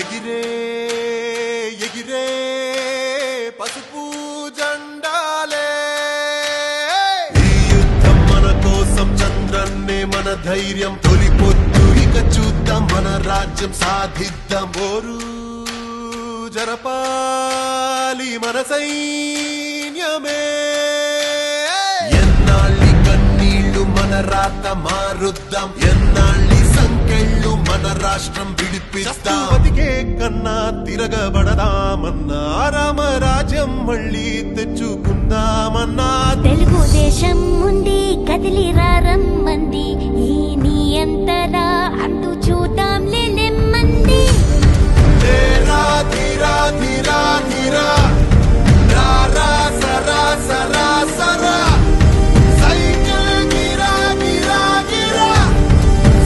ఎగిరే ఎగిరే పసుపు జెండాలే ఈ యుద్ధం మన కోసం చంద్రన్నే మన ధైర్యం తొలి పొద్దు ఇక చూద్దాం మన రాజ్యం సాధిద్దాం ఓరు జరపాలి మన సైన్యమే ఎన్నాళ్ళి కన్నీళ్లు మన రాత మారుద్దాం ఎన్నాళ్ళి సంకెళ్ళు మన రాష్ట్రం విడిపిస్తాం బతికే కన్నా తిరగబడదామన్నా రామరాజ్యం మళ్ళీ తెచ్చుకుందామన్నా తెలుగుదేశం ఉంది కదిలి రమ్మంది ఈ నీ అంతలా అంటూ చూద్దాంలే నెమ్మంది ధీరా ధీరా ధీరా ధీరా రా రా సరా సరా సరా సైకిల్ గిరా గిరా గిరా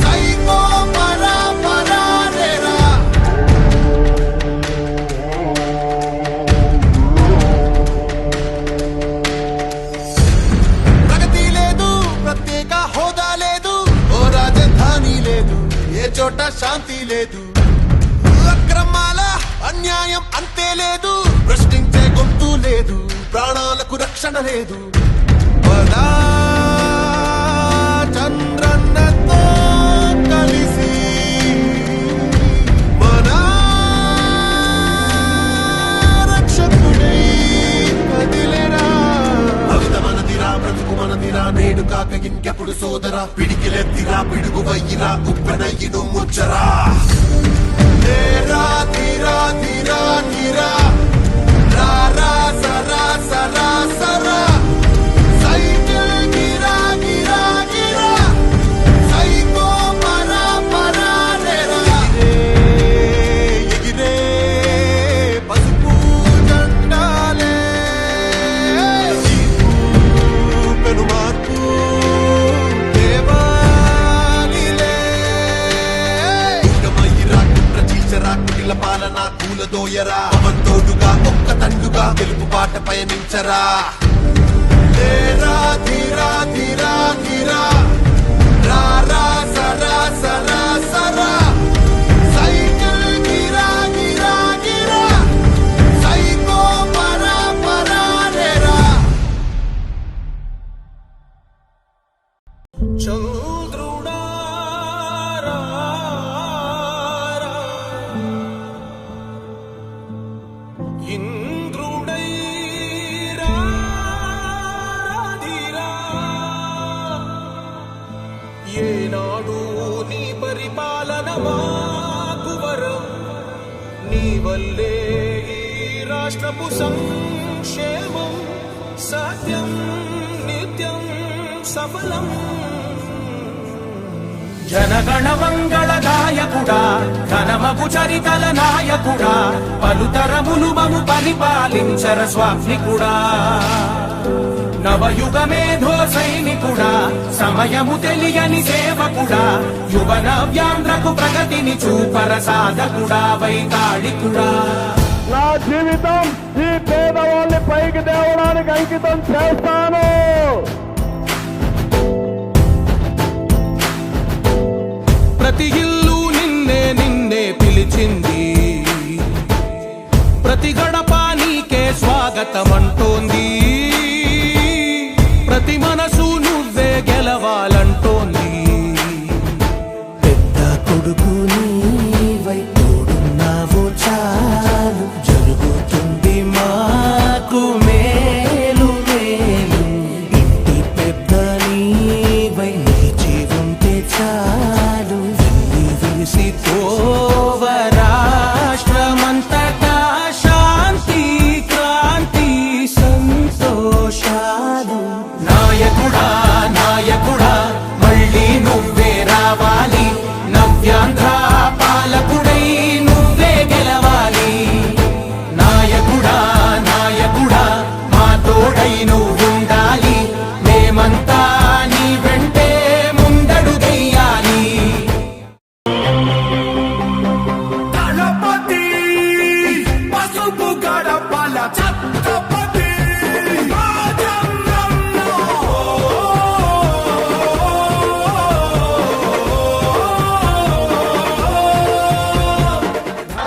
సైకో పరా పరా రేరా ప్రగతి లేదు ప్రత్యేక హోదా లేదు ఓ రాజధాని లేదు ఏ చోట శాంతి లేదు అక్రమాల అన్యాయం అంతే లేదు ప్రశ్నించే గొంతు లేదు ప్రాణాలకు రక్షణ లేదు పదా చంద్రన్నతో కలిసి మన రక్షకుడై కదిలేరా భవిత మనదిరా బ్రతుకు మనదిరా నేడు కాక ఇంకెప్పుడు సోదరా పిడికిలెత్తిరా పిడుగు వయ్యిరా ఉప్పెనయ్యిను ముచ్చరా ధీరా ధీరా ధీరా ధీరా రా రా సరా సరా సరా సైకిల్ గిరా గిరా గిరా సైకో పరా పరా రేరా ఎగిరే పసుపు జెండాలే పెను మార్పు కుటిల పాలన కూలదోయరా అవంతోడుగా ఒక్క తండుగా గెలుపు బాట పయనించరా ధీరా ధీరా ధీరా ధీరా రా రా సరా సరా సరా సైకిల్ గిరా గిరా గిరా సైకో పరా పరా రేరా ఏనాడు నీ పరిపాలన మాకు వరం నీ వల్లే ఈ రాష్ట్రపు సంక్షేమం సత్యం నిత్యం సఫలం జనగణ మంగళ గాయకుడా ఘనమగు చరితల నాయకుడా పలుతరములు మము పరిపాలించర స్వామికుడా నవయుగ మేధో సైనికుడా సమయము తెలియని సేవకుడా యువన వ్యాంధ్రకు ప్రగతిని చూపర సాధకుడా వైతాళికుడా నా జీవితం ఈ పేదవాళ్ళని పైకి తేవడానికి అంకితం చేస్తాను. ప్రతి ఇల్లు నిన్నే నిన్నే పిలిచింది ప్రతి గడప నీకే స్వాగతమంటోంది ప్రతి మనసు నువ్వే గెలవాలంటోంది పెద్ద కొడుకు నీవై తోడున్నావు చాలు జరుగుతుంది మాకు మేలు మేలు ఇంటి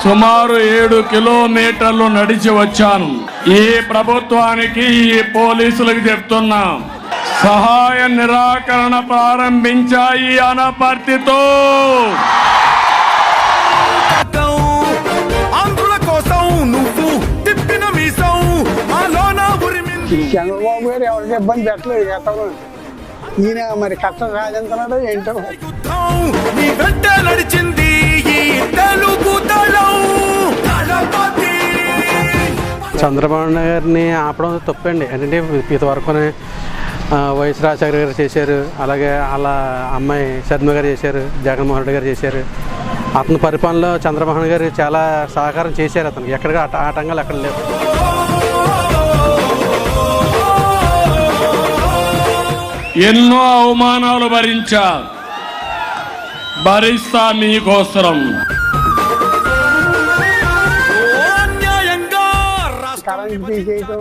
సుమారు 7 కిలోమీటర్లు నడిచి వచ్చాను. ఈ ప్రభుత్వానికి, ఈ పోలీసులకు చెప్తున్నా, సహాయ నిరాకరణ ప్రారంభించాయి అనపర్తితో. ఆంధ్రుల కోసం నువ్వు తిప్పిన మీసం మాలోన ఉరిమింది. చంద్రబాబు గారు ఎవరికి ఇబ్బంది పెట్టలేదు గతంలో. ఈయన మరి కష్టం సాధించినాడో ఏంటో. నీ వెంట నడిచింది ఈ తెలుగు దళం. చంద్రబాబు గారిని ఆపడం తప్పండి. ఎందుకంటే ఇంతవరకు వైఎస్ రాజశేఖర గారు చేశారు, అలాగే వాళ్ళ అమ్మాయి శర్మ గారు చేశారు, జగన్మోహన్ రెడ్డి గారు చేశారు. అతని పరిపాలనలో చంద్రబాబు గారు చాలా సహకారం చేశారు. అతనికి ఎక్కడ ఆటంకాలు ఎక్కడ లేవు. ఎన్నో అవమానాలు భరిస్తా మీకోసం. కరెంట్ తీసేయటం,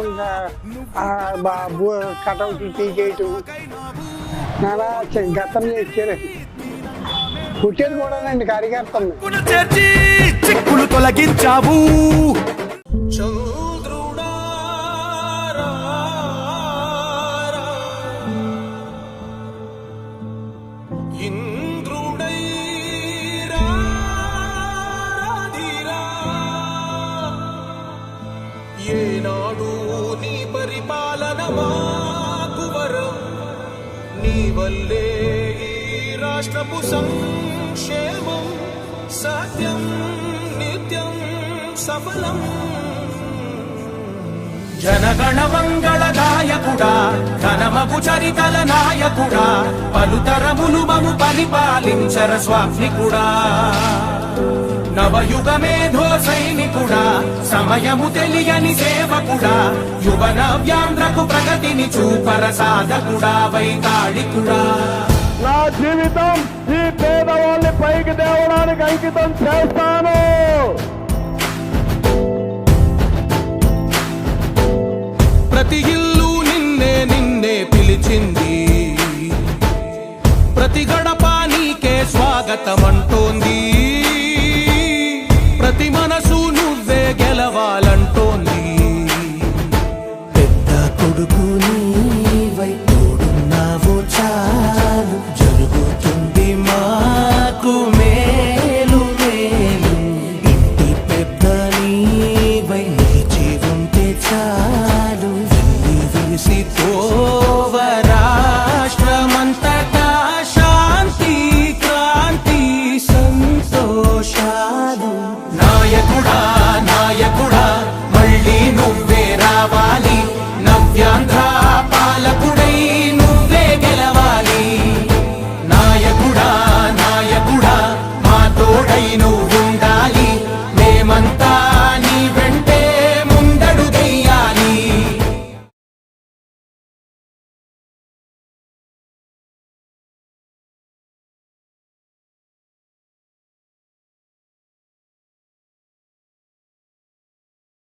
కటౌట్ తీసేయటం, నానా గతం చేశారు. పుట్టేది కూడానండి కార్యకర్తలు. చేర్చి చిక్కులు తొలగించావు. ఏనాడు నీ పరిపాలన మాకు వరం, నీ వల్లే ఈ రాష్ట్రపు సంక్షేమం సత్యం నిత్యం సఫలం. జనగణ మంగళ గాయకుడా, ఘనమగు చరితల నాయకుడా, పలుతరములు మము పరిపాలించర స్వామికుడా. నవయుగ మేధో సైనికుడా, సమయము తెలియని సేవకుడా, యువన వ్యాంధ్రకు ప్రగతిని చూపర సాధకుడా, వైతాళికుడా. నా జీవితం ఈ పేదవాళ్ళని పైకి తేవడానికి అంకితం చేస్తాను.